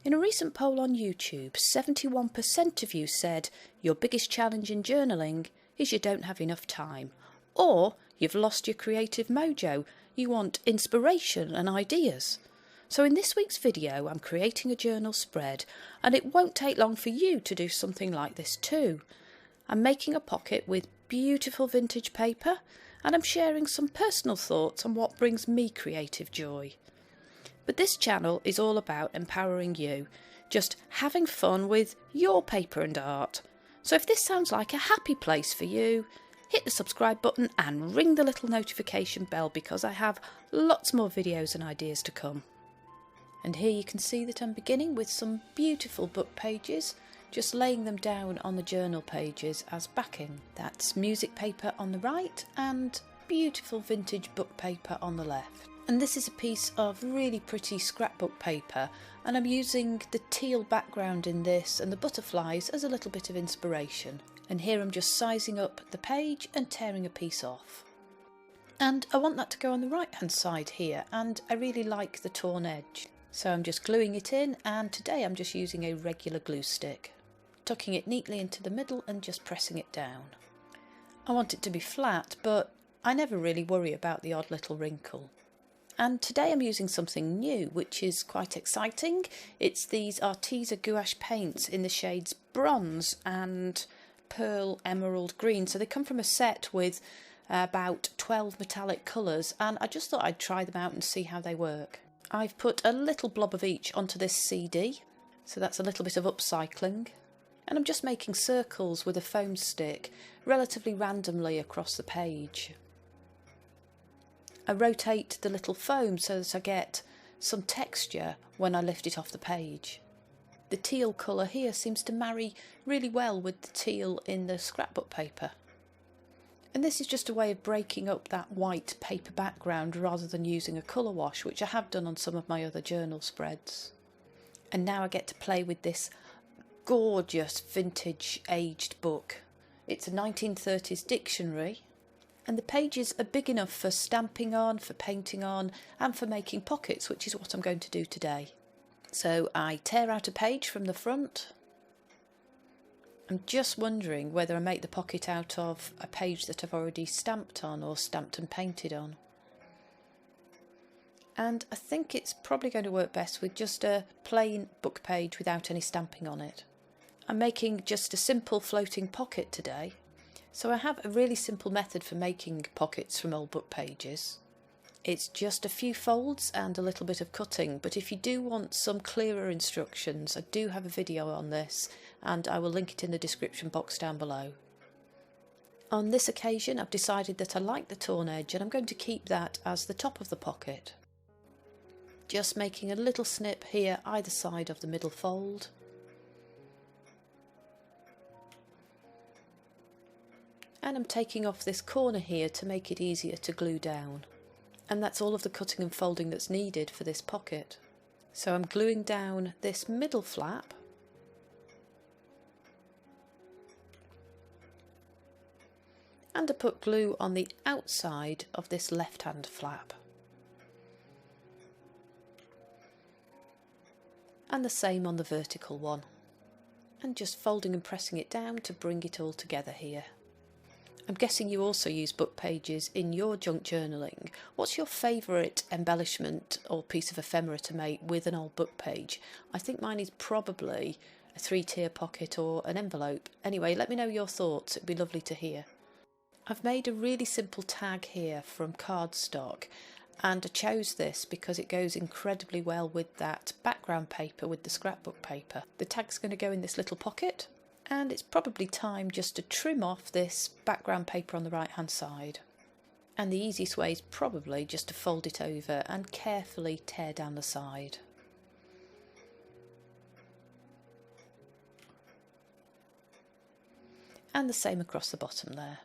In a recent poll on YouTube, 71% of you said your biggest challenge in journaling is you don't have enough time, or you've lost your creative mojo, you want inspiration and ideas. So in this week's video, I'm creating a journal spread, and it won't take long for you to do something like this too. I'm making a pocket with beautiful vintage paper, and I'm sharing some personal thoughts on what brings me creative joy. But this channel is all about empowering you, just having fun with your paper and art. So if this sounds like a happy place for you, hit the subscribe button and ring the little notification bell, because I have lots more videos and ideas to come. And here you can see that I'm beginning with some beautiful book pages, just laying them down on the journal pages as backing. That's music paper on the right and beautiful vintage book paper on the left. And this is a piece of really pretty scrapbook paper, and I'm using the teal background in this and the butterflies as a little bit of inspiration. And here I'm just sizing up the page and tearing a piece off. And I want that to go on the right hand side here, and I really like the torn edge. So I'm just gluing it in, and today I'm just using a regular glue stick, tucking it neatly into the middle and just pressing it down. I want it to be flat, but I never really worry about the odd little wrinkle. And today I'm using something new, which is quite exciting. It's these Arteza Gouache Paints in the shades Bronze and Pearl Emerald Green. So they come from a set with about 12 metallic colours, and I just thought I'd try them out and see how they work. I've put a little blob of each onto this CD, so that's a little bit of upcycling. And I'm just making circles with a foam stick relatively randomly across the page. I rotate the little foam so that I get some texture when I lift it off the page. The teal colour here seems to marry really well with the teal in the scrapbook paper. And this is just a way of breaking up that white paper background rather than using a colour wash, which I have done on some of my other journal spreads. And now I get to play with this gorgeous vintage aged book. It's a 1930s dictionary, and the pages are big enough for stamping on, for painting on, and for making pockets, which is what I'm going to do today. So I tear out a page from the front. I'm just wondering whether I make the pocket out of a page that I've already stamped on or stamped and painted on. And I think it's probably going to work best with just a plain book page without any stamping on it. I'm making just a simple floating pocket today. So I have a really simple method for making pockets from old book pages. It's just a few folds and a little bit of cutting, but if you do want some clearer instructions, I do have a video on this, and I will link it in the description box down below. On this occasion I've decided that I like the torn edge, and I'm going to keep that as the top of the pocket. Just making a little snip here either side of the middle fold. And I'm taking off this corner here to make it easier to glue down. And that's all of the cutting and folding that's needed for this pocket. So I'm gluing down this middle flap. And I put glue on the outside of this left-hand flap. And the same on the vertical one. And just folding and pressing it down to bring it all together here. I'm guessing you also use book pages in your junk journaling. What's your favourite embellishment or piece of ephemera to make with an old book page? I think mine is probably a 3-tier pocket or an envelope. Anyway, let me know your thoughts, it'd be lovely to hear. I've made a really simple tag here from cardstock, and I chose this because it goes incredibly well with that background paper with the scrapbook paper. The tag's going to go in this little pocket. And it's probably time just to trim off this background paper on the right hand side. And the easiest way is probably just to fold it over and carefully tear down the side. And the same across the bottom there.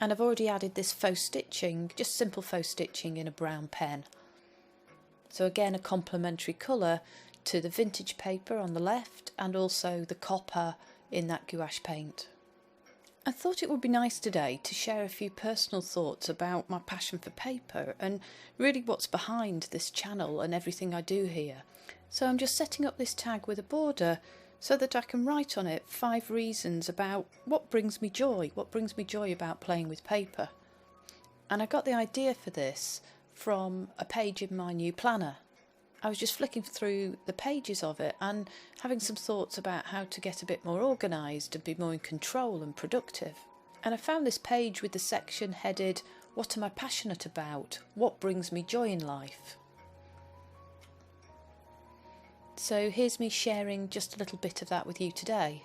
And I've already added this faux stitching, just simple faux stitching in a brown pen. So again, a complementary colour to the vintage paper on the left, and also the copper in that gouache paint. I thought it would be nice today to share a few personal thoughts about my passion for paper and really what's behind this channel and everything I do here. So I'm just setting up this tag with a border so that I can write on it 5 reasons about what brings me joy about playing with paper. And I got the idea for this from a page in my new planner. I was just flicking through the pages of it and having some thoughts about how to get a bit more organised and be more in control and productive. And I found this page with the section headed, "What am I passionate about? What brings me joy in life?" So here's me sharing just a little bit of that with you today.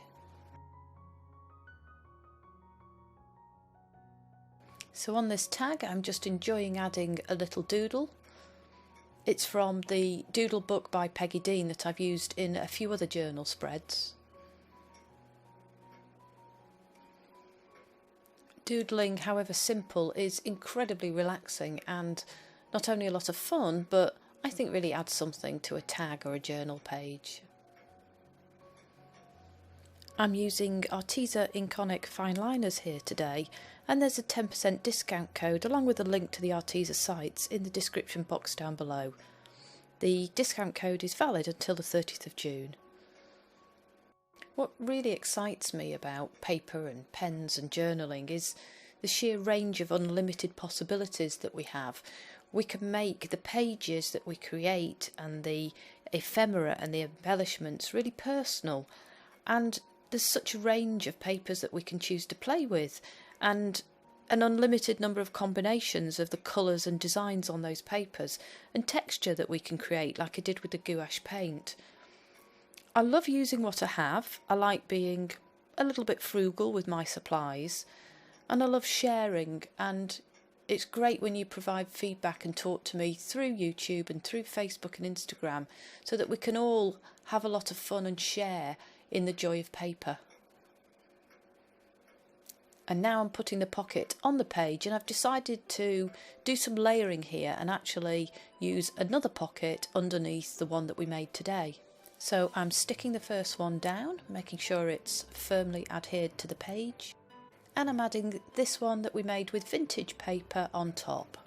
So on this tag I'm just enjoying adding a little doodle. It's from the doodle book by Peggy Dean that I've used in a few other journal spreads. Doodling, however simple, is incredibly relaxing and not only a lot of fun, but I think really adds something to a tag or a journal page. I'm using Arteza Inkonic fine liners here today, and there's a 10% discount code along with a link to the Arteza sites in the description box down below. The discount code is valid until the 30th of June. What really excites me about paper and pens and journaling is the sheer range of unlimited possibilities that we have. We can make the pages that we create and the ephemera and the embellishments really personal, and there's such a range of papers that we can choose to play with, and an unlimited number of combinations of the colours and designs on those papers, and texture that we can create like I did with the gouache paint. I love using what I have. I like being a little bit frugal with my supplies, and I love sharing, and it's great when you provide feedback and talk to me through YouTube and through Facebook and Instagram so that we can all have a lot of fun and share in the joy of paper. And now I'm putting the pocket on the page, and I've decided to do some layering here and actually use another pocket underneath the one that we made today. So I'm sticking the first one down, making sure it's firmly adhered to the page, and I'm adding this one that we made with vintage paper on top.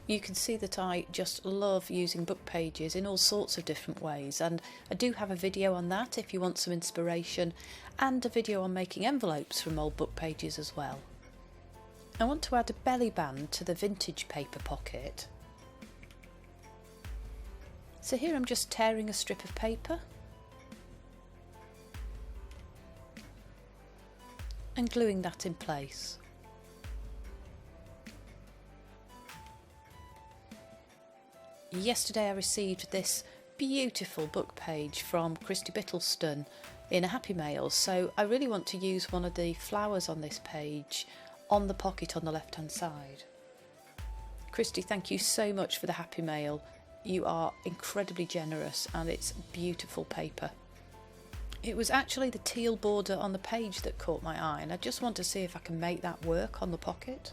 You can see that I just love using book pages in all sorts of different ways, and I do have a video on that if you want some inspiration, and a video on making envelopes from old book pages as well. I want to add a belly band to the vintage paper pocket. So here I'm just tearing a strip of paper and gluing that in place. Yesterday I received this beautiful book page from Christy Bittleston in a Happy Mail, so I really want to use one of the flowers on this page on the pocket on the left hand side. Christy, thank you so much for the Happy Mail. You are incredibly generous, and it's beautiful paper. It was actually the teal border on the page that caught my eye, and I just want to see if I can make that work on the pocket.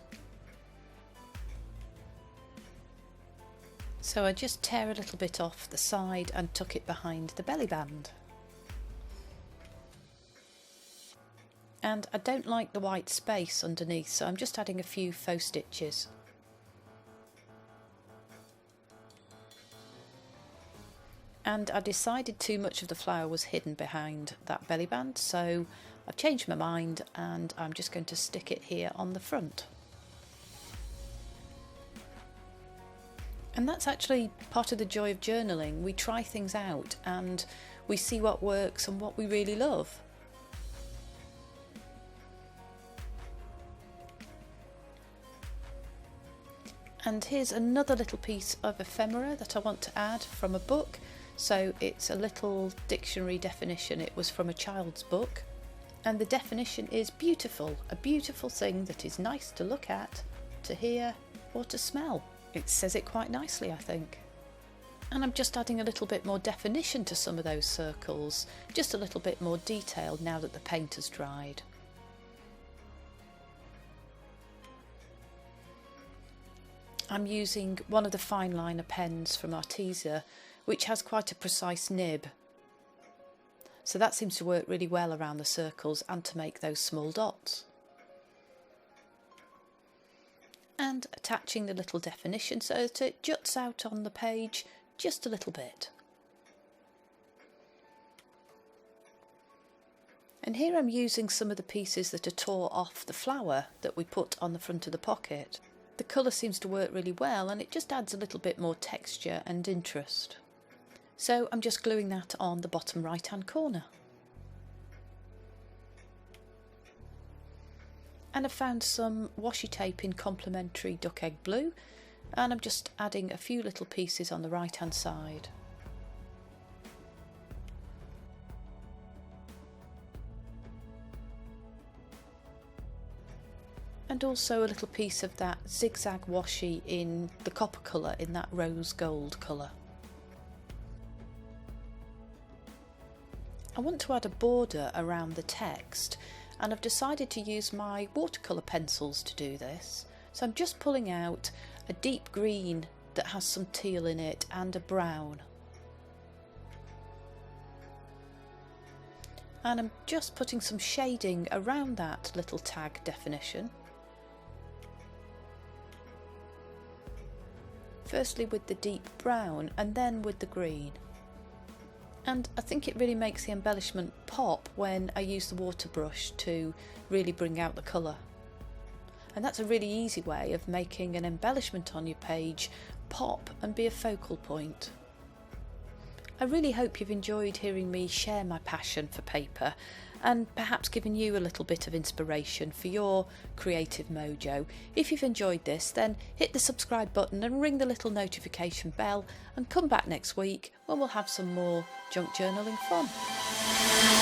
So I just tear a little bit off the side and tuck it behind the belly band. And I don't like the white space underneath, so I'm just adding a few faux stitches. And I decided too much of the flower was hidden behind that belly band, so I've changed my mind and I'm just going to stick it here on the front. And that's actually part of the joy of journaling. We try things out and we see what works and what we really love. And here's another little piece of ephemera that I want to add from a book. So it's a little dictionary definition. It was from a child's book. And the definition is beautiful, a beautiful thing that is nice to look at, to hear, or to smell. It says it quite nicely, I think. And I'm just adding a little bit more definition to some of those circles, just a little bit more detail now that the paint has dried. I'm using one of the fine liner pens from Arteza, which has quite a precise nib. So that seems to work really well around the circles and to make those small dots. And attaching the little definition so that it juts out on the page just a little bit. And here I'm using some of the pieces that are tore off the flower that we put on the front of the pocket. The colour seems to work really well and it just adds a little bit more texture and interest. So I'm just gluing that on the bottom right hand corner. And I've found some washi tape in complementary duck egg blue, and I'm just adding a few little pieces on the right hand side. And also a little piece of that zigzag washi in the copper colour, in that rose gold colour. I want to add a border around the text, and I've decided to use my watercolour pencils to do this. So I'm just pulling out a deep green that has some teal in it and a brown. And I'm just putting some shading around that little tag definition. Firstly with the deep brown and then with the green. And I think it really makes the embellishment pop when I use the water brush to really bring out the colour. And that's a really easy way of making an embellishment on your page pop and be a focal point. I really hope you've enjoyed hearing me share my passion for paper and perhaps given you a little bit of inspiration for your creative mojo. If you've enjoyed this, then hit the subscribe button and ring the little notification bell and come back next week when we'll have some more junk journaling fun.